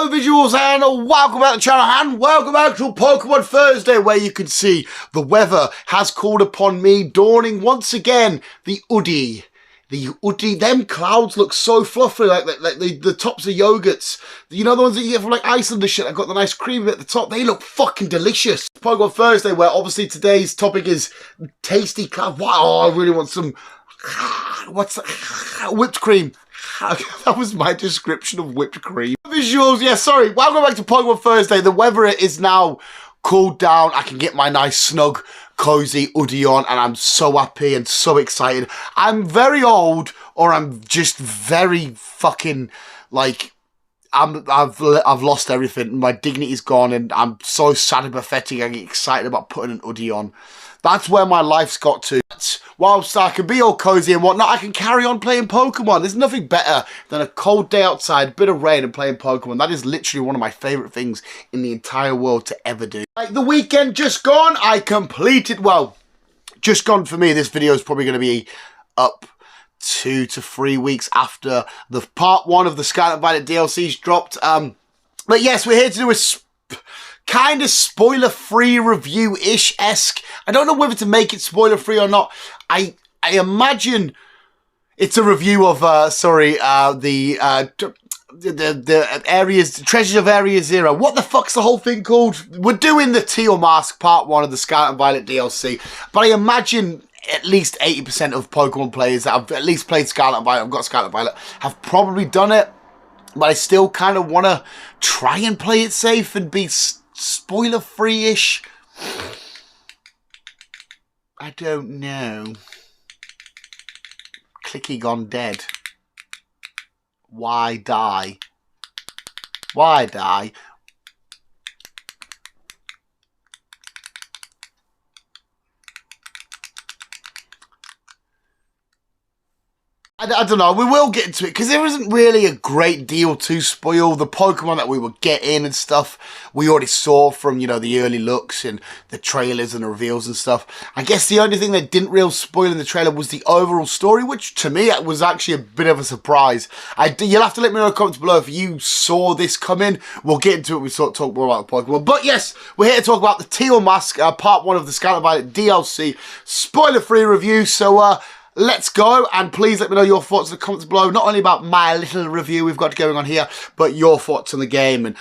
Hello visuals and welcome back to the channel and welcome back to Pokemon Thursday, where you can see the weather has called upon me, dawning once again. The Uddy, them clouds look so fluffy, like the tops of yogurts. You know the ones that you get from like Iceland and shit, I've got the nice cream at the top, they look fucking delicious. Pokemon Thursday, where obviously today's topic is tasty cloud. Wow, I really want some, what's that? Whipped cream. That was my description of whipped cream. Visuals, yeah, sorry. Welcome back to Pokémon Thursday. The weather is now cooled down. I can get my nice, snug, cozy hoodie on, and I'm so happy and so excited. I'm very old, or I'm just very fucking, like, I've lost everything. My dignity's gone, and I'm so sad and pathetic. I get excited about putting an hoodie on. That's where my life's got to. Whilst I can be all cozy and whatnot, I can carry on playing Pokemon. There's nothing better than a cold day outside, a bit of rain, and playing Pokemon. That is literally one of my favourite things in the entire world to ever do. Like the weekend just gone, I completed, well, just gone for me. This video is probably going to be up 2 to 3 weeks after the part 1 of the Scarlet Violet DLC's dropped. But yes, we're here to do a kind of spoiler-free review-ish-esque. I don't know whether to make it spoiler-free or not. I imagine it's a review of, the areas, Treasures of Area Zero. What the fuck's the whole thing called? We're doing the Teal Mask part 1 of the Scarlet and Violet DLC, but I imagine at least 80% of Pokemon players that have at least played Scarlet and Violet, I've got Scarlet and Violet, have probably done it, but I still kind of want to try and play it safe and be spoiler-free-ish. I don't know. Clicky gone dead. Why die? Why die? I don't know, we will get into it, because there isn't really a great deal to spoil. The Pokemon that we were getting and stuff, we already saw from, you know, the early looks and the trailers and the reveals and stuff. I guess the only thing that didn't real spoil in the trailer was the overall story, which to me was actually a bit of a surprise. You'll have to let me know in the comments below if you saw this coming. We'll get into it, we sort of talk more about the Pokemon. But yes, we're here to talk about the Teal Mask, part 1 of the Scarlet Violet DLC, spoiler-free review, so let's go, and please let me know your thoughts in the comments below, not only about my little review we've got going on here, but your thoughts on the game and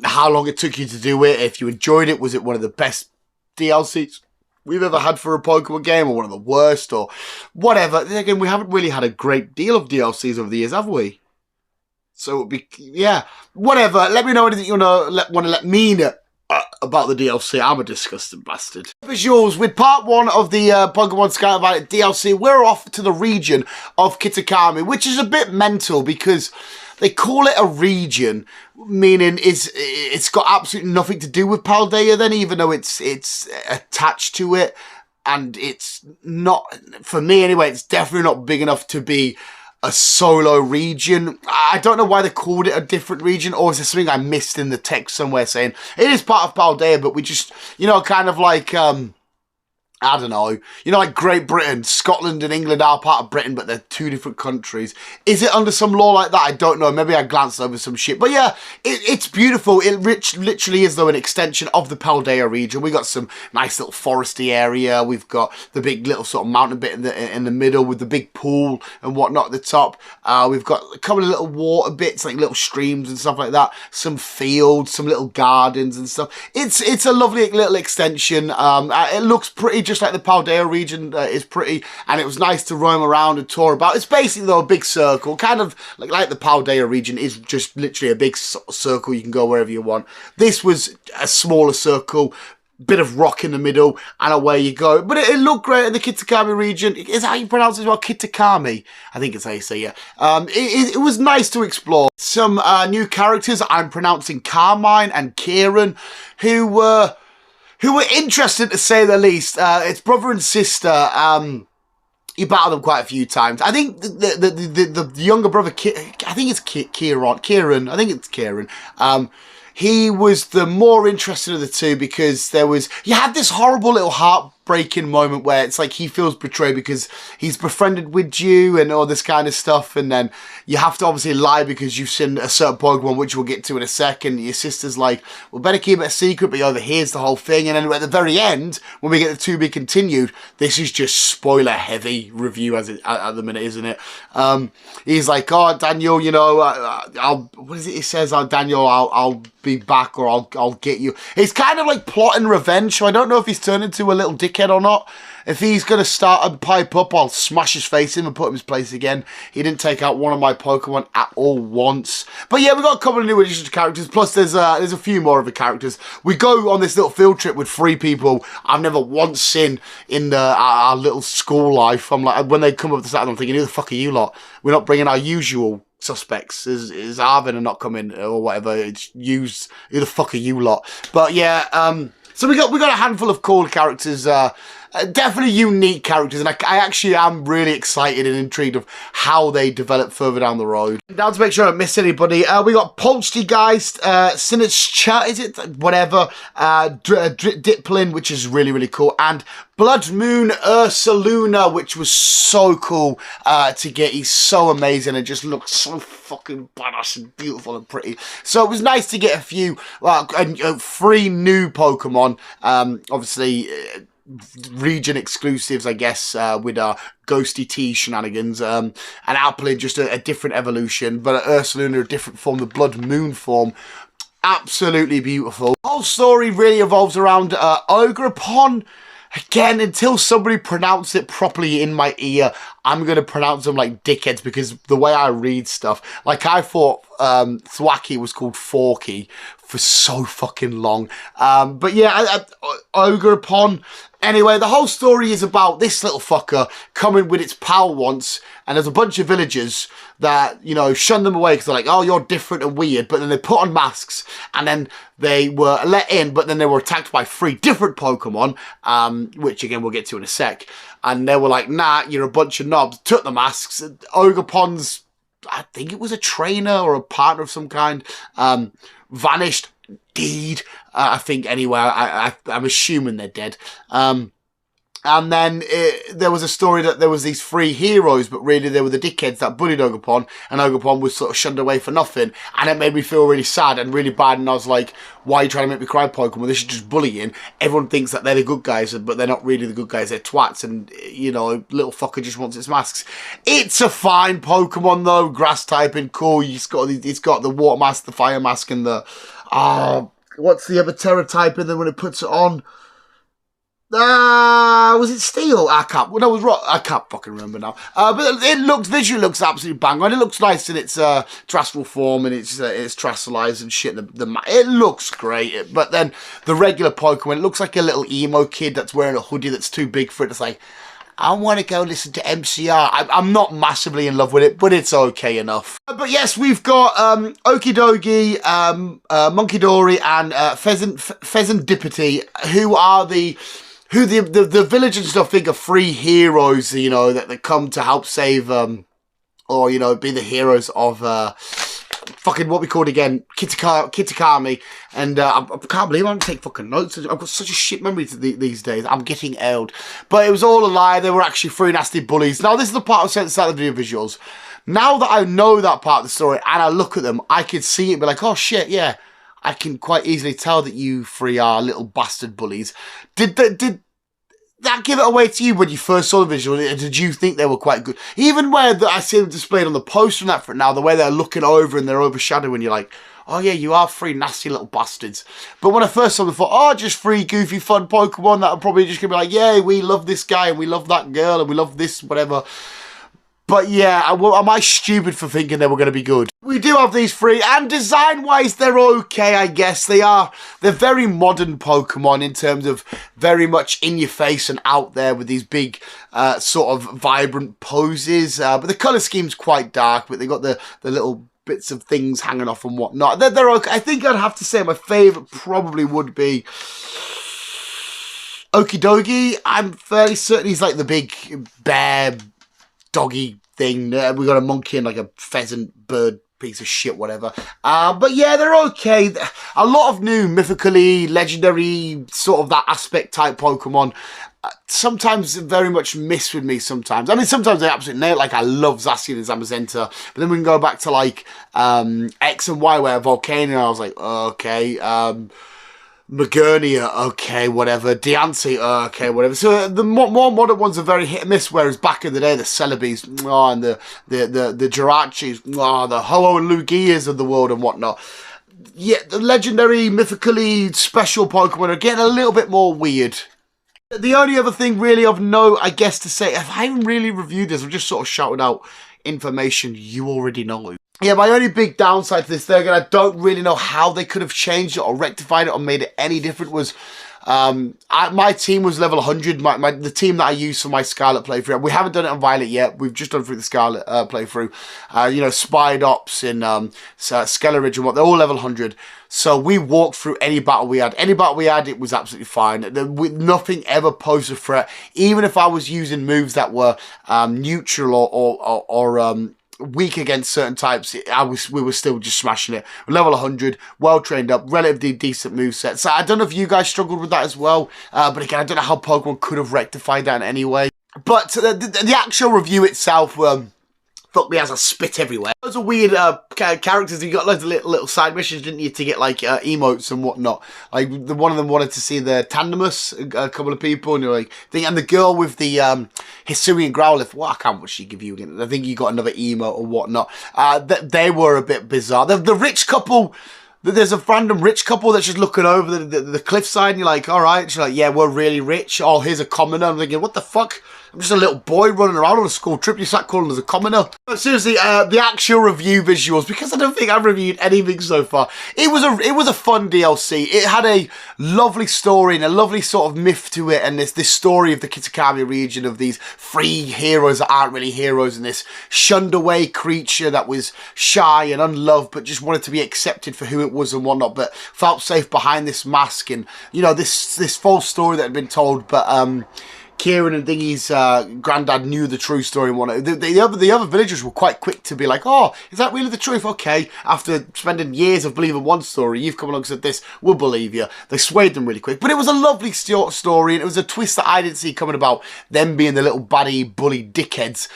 how long it took you to do it, if you enjoyed it, was it one of the best DLCs we've ever had for a Pokemon game, or one of the worst, or whatever. Again, we haven't really had a great deal of DLCs over the years, have we? So it'd be, yeah, whatever. Let me know anything you want to let me know about the DLC. I'm a disgusting bastard. Visuals, with part 1 of the Pokemon Scarlet Violet DLC, we're off to the region of Kitakami, which is a bit mental because they call it a region, meaning it's got absolutely nothing to do with Paldea then, even though it's attached to it, and it's not, for me anyway, it's definitely not big enough to be a solo region. I don't know why they called it a different region, or is there something I missed in the text somewhere saying it is part of Paldea, but we just, you know, kind of like, I don't know, you know, like Great Britain, Scotland and England are part of Britain, but they're 2 different countries. Is it under some law like that? I don't know. Maybe I glanced over some shit. But yeah, it's beautiful. It literally is, though, an extension of the Paldea region. We got some nice little foresty area. We've got the big little sort of mountain bit in the middle with the big pool and whatnot at the top. We've got a couple of little water bits, like little streams and stuff like that. Some fields, some little gardens and stuff. It's a lovely little extension. It looks pretty just like the Paldea region is pretty, and it was nice to roam around and tour about. It's basically, though, a big circle, kind of like the Paldea region is just literally a big circle. You can go wherever you want. This was a smaller circle, bit of rock in the middle, and away you go. But it looked great in the Kitakami region. Is that how you pronounce it as well? Kitakami, I think it's how you say it. It was nice to explore. Some new characters, I'm pronouncing Carmine and Kieran, who were interesting to say the least. It's brother and sister. You battle them quite a few times. I think the younger brother, I think it's Kieran. I think it's Kieran. He was the more interesting of the two because you had this horrible little heart heartbreaking moment where it's like he feels betrayed because he's befriended with you and all this kind of stuff, and then you have to obviously lie because you've seen a certain Pokemon, which we'll get to in a second. Your sister's like, well, better keep it a secret, but he overhears the whole thing, and then at the very end, when we get the to be continued, this is just spoiler heavy review at the minute, isn't it? He's like, oh, Daniel, you know, what is it he says? Oh, Daniel, I'll be back, or I'll get you. He's kind of like plotting revenge, so I don't know if he's turned into a little dickhead or not. If he's going to start and pipe up, I'll smash his face in and put him in his place again. He didn't take out one of my Pokemon at all once. But yeah, we've got a couple of new additions to characters, plus there's a few more of the characters. We go on this little field trip with 3 people I've never once seen in our little school life. I'm like, when they come up to Saturday, I'm thinking, who the fuck are you lot? We're not bringing our usual suspects. Is Arvin and not coming or whatever? It's used. Who the fuck are you lot? But yeah, so we got a handful of cool characters. Definitely unique characters, and I actually am really excited and intrigued of how they develop further down the road. Now, to make sure I don't miss anybody, we got Poltergeist, Sinistcha, is it? Whatever, Diplin, which is really, really cool, and Blood Moon Ursaluna, which was so cool to get. He's so amazing and just looks so fucking badass and beautiful and pretty. So it was nice to get a few, 3 new Pokemon, obviously, region exclusives, I guess, with our Ghosty T shenanigans, and Applin, just a different evolution, but Ursaluna, a different form, the Blood Moon form. Absolutely beautiful. The whole story really evolves around Ogerpon. Again, until somebody pronounce it properly in my ear, I'm going to pronounce them like dickheads, because the way I read stuff, like I thought Thwacky was called Forky for so fucking long. But yeah, Ogerpon. Anyway, the whole story is about this little fucker coming with its pal once, and there's a bunch of villagers that, you know, shun them away because they're like, oh, you're different and weird, but then they put on masks, and then they were let in, but then they were attacked by 3 different Pokemon, which again we'll get to in a sec, and they were like, nah, you're a bunch of knobs, took the masks. Ogerpon's, I think it was a trainer or a partner of some kind, vanished. Deed, I think, anyway. I'm assuming they're dead. And then there was a story that there was these 3 heroes, but really they were the dickheads that bullied Ogerpon, and Ogerpon was sort of shunned away for nothing, and it made me feel really sad and really bad, and I was like, why are you trying to make me cry, Pokemon? This is just bullying. Everyone thinks that they're the good guys, but they're not really the good guys, they're twats, and, you know, little fucker just wants its masks. It's a fine Pokemon, though, grass typing, cool. It's got the water mask, the fire mask, and the... what's the other Terra type in there when it puts it on? Was it steel? I can't. Well, no, it was rock. I can't fucking remember now. But it visually looks absolutely bang on. It looks nice in its terrestrial form and its terrestrialized and shit. It looks great. But then the regular Pokemon, it looks like a little emo kid that's wearing a hoodie that's too big for it. It's like, I want to go listen to MCR. I'm not massively in love with it, but it's okay enough. But yes, we've got Okidogi, Monkidori, and Pheasantipity, who are the village and stuff think are 3 heroes, you know, that come to help save, or, you know, be the heroes of, fucking what we called again, Kitakami, and I can't believe I don't take fucking notes. I've got such a shit memory these days. I'm getting old. But it was all a lie. They were actually 3 nasty bullies. Now, this is the part I said at the start of the video visuals. Now that I know that part of the story and I look at them, I could see it and be like, oh shit, yeah. I can quite easily tell that you 3 are little bastard bullies. Did that give it away to you when you first saw the visual? Did you think they were quite good? Even where I see them displayed on the poster and that for now, the way they're looking over and they're overshadowing, you're like, oh yeah, you are 3 nasty little bastards. But when I first saw them, I thought, oh, just 3 goofy fun Pokemon that are probably just going to be like, yeah, we love this guy and we love that girl and we love this, whatever. But yeah, am I stupid for thinking they were going to be good? We do have these 3, and design-wise, they're okay, I guess. They're very modern Pokemon in terms of very much in your face and out there with these big sort of vibrant poses. But the colour scheme's quite dark, but they got the little bits of things hanging off and whatnot. They're okay. I think I'd have to say my favourite probably would be Okidogi. I'm fairly certain he's like the big bear doggy thing. We got a monkey and like a pheasant bird piece of shit, whatever. But yeah, they're okay. A lot of new mythically legendary sort of that aspect type Pokemon. sometimes very much miss with me sometimes. I mean, sometimes they absolutely nail it. Like, I love Zacian and Zamazenta. But then we can go back to, like, X and Y, where Volcano, I was like, okay. Magernia, okay, whatever. Diancie, okay, whatever. So the more modern ones are very hit and miss, whereas back in the day, the Celebes, and the Jirachis, the Ho-Oh and Lugias of the world and whatnot. Yeah, the legendary, mythically special Pokemon are getting a little bit more weird. The only other thing really of note, I guess, to say, if I haven't really reviewed this, I've just sort of shouted out information you already know. Yeah, my only big downside to this thing, and I don't really know how they could have changed it or rectified it or made it any different, was my team was level 100. The team that I used for my Scarlet playthrough, we haven't done it on Violet yet. We've just done through the Scarlet playthrough. You know, Spidops and Skelleridge and what, they're all level 100. So we walked through any battle we had. Any battle we had, it was absolutely fine. Nothing ever posed a threat. Even if I was using moves that were neutral or weak against certain types, we were still just smashing it. Level 100, well trained up, relatively decent moveset. So I don't know if you guys struggled with that as well, but again, I don't know how Pokemon could have rectified that in any way. But the actual review itself, fuck me as I spit everywhere. Those are weird characters. You got loads of little side missions, didn't you, to get like emotes and whatnot. Like one of them wanted to see the Tandemus, a couple of people, and you're like, and the girl with the Hisuian Growlithe. What account would she give you again? I think you got another emote or whatnot. They were a bit bizarre. The rich couple. There's a random rich couple that's just looking over the cliffside, and you're like, all right. She's like, yeah, we're really rich. Oh, here's a commoner. I'm thinking, what the fuck? I'm just a little boy running around on a school trip. You start calling us a commoner. But seriously, the actual review visuals, because I don't think I've reviewed anything so far. It was a fun DLC. It had a lovely story and a lovely sort of myth to it, and this story of the Kitakami region of these free heroes that aren't really heroes, and this shunned away creature that was shy and unloved, but just wanted to be accepted for who it was and whatnot, but felt safe behind this mask, and you know, this false story that had been told, but Kieran and Dingy's granddad knew the true story and whatnot. The other villagers were quite quick to be like, oh, is that really the truth? Okay, after spending years of believing one story, you've come along and said this, we'll believe you. They swayed them really quick. But it was a lovely story, and it was a twist that I didn't see coming about them being the little baddie, bully dickheads.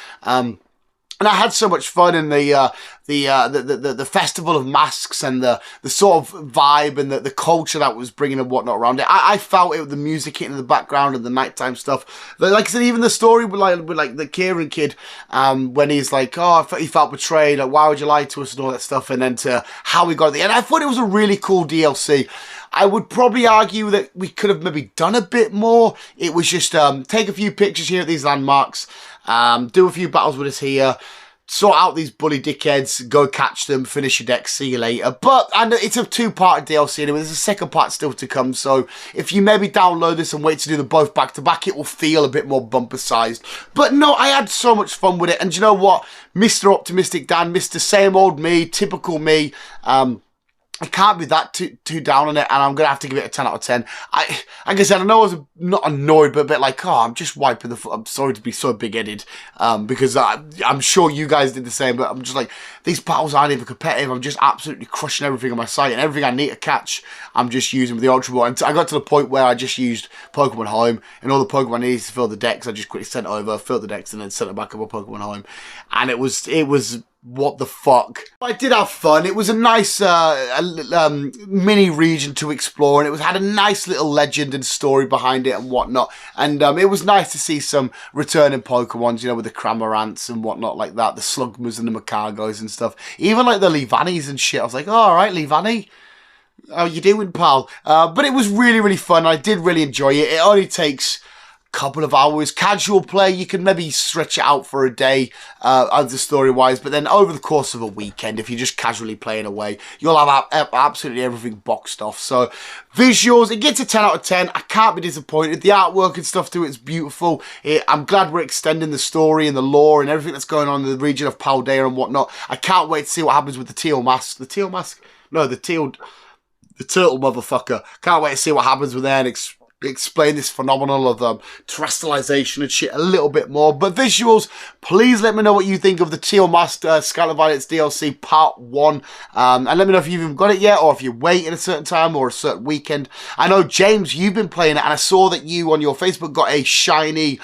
And I had so much fun in the festival of masks and the sort of vibe and the culture that was bringing and whatnot around it. I felt it with the music hitting in the background and the nighttime stuff. But like I said, even the story with like the Kieran kid, when he's like, oh, he felt betrayed. Like, why would you lie to us and all that stuff? And then to how we got at the end. I thought it was a really cool DLC. I would probably argue that we could have maybe done a bit more. It was just take a few pictures here at these landmarks, do a few battles with us here, sort out these bully dickheads, go catch them, finish your deck, see you later. But and it's a two-part DLC anyway. There's a second part still to come. So if you maybe download this and wait to do them both back-to-back, it will feel a bit more bumper-sized. But no, I had so much fun with it. And you know what? Mr. Optimistic Dan, Mr. Same Old Me, typical me, I can't be that too down on it, and I'm going to have to give it a 10 out of 10. Like I said, I know I was not annoyed, but a bit like, oh, I'm just wiping the foot. I'm sorry to be so big-headed, because I'm sure you guys did the same, but I'm just like, these battles aren't even competitive. I'm just absolutely crushing everything on my site, and everything I need to catch, I'm just using with the Ultra Ball. And I got to the point where I just used Pokemon Home, and all the Pokemon I needed to fill the decks, I just quickly sent it over, filled the decks, and then sent it back over Pokemon Home. And it was what the fuck. I did have fun. It was a nice mini region to explore, and it had a nice little legend and story behind it and whatnot. And it was nice to see some returning Pokemons, you know, with the Cramorants and whatnot like that, the Slugmas and the Makagos and stuff. Even like the Leavannies and shit. I was like, oh, all right, Leavanny, how you doing, pal? But it was really, really fun. I did really enjoy it. It only takes couple of hours. Casual play, you can maybe stretch it out for a day as the story wise, but then over the course of a weekend, if you're just casually playing away, you'll have absolutely everything boxed off. So visuals, it gets a 10 out of 10. I can't be disappointed. The artwork and stuff to it's beautiful. I'm glad we're extending the story and the lore and everything that's going on in the region of Paldea and whatnot. I can't wait to see what happens with the teal mask. The teal mask? No, the turtle motherfucker. Can't wait to see what happens with that and explain this phenomenon of terrestrialization and shit a little bit more. But visuals, please let me know what you think of the Teal Master Scarlet Violet's DLC Part 1. And let me know if you've even got it yet, or if you're waiting a certain time or a certain weekend. I know, James, you've been playing it, and I saw that you on your Facebook got a shiny...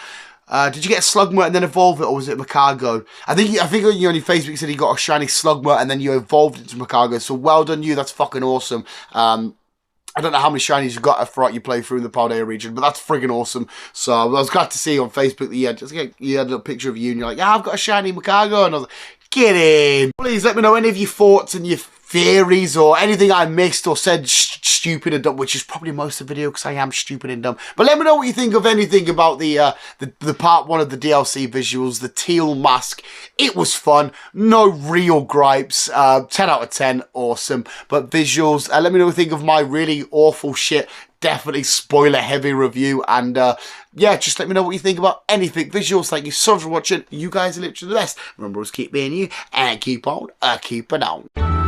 did you get a Slugma and then evolve it, or was it Macargo? I think you on your Facebook said you got a shiny Slugma and then you evolved it to Macargo. So well done you, that's fucking awesome. I don't know how many shinies you got throughout your playthrough in the Paldea region, but that's friggin' awesome. So I was glad to see on Facebook that you had a little picture of you and you're like, yeah, I've got a shiny Macargo. And I was like, get in. Please let me know any of your thoughts and your theories or anything I missed or said stupid and dumb, which is probably most of the video because I am stupid and dumb. But let me know what you think of anything about the part 1 of the DLC visuals, the Teal Mask. It was fun. No real gripes. 10 out of 10. Awesome. But visuals, let me know what you think of my really awful shit. Definitely spoiler heavy review. And yeah, just let me know what you think about anything. Visuals, thank you so much for watching. You guys are literally the best. Remember, always keep being you and keep on keeping on.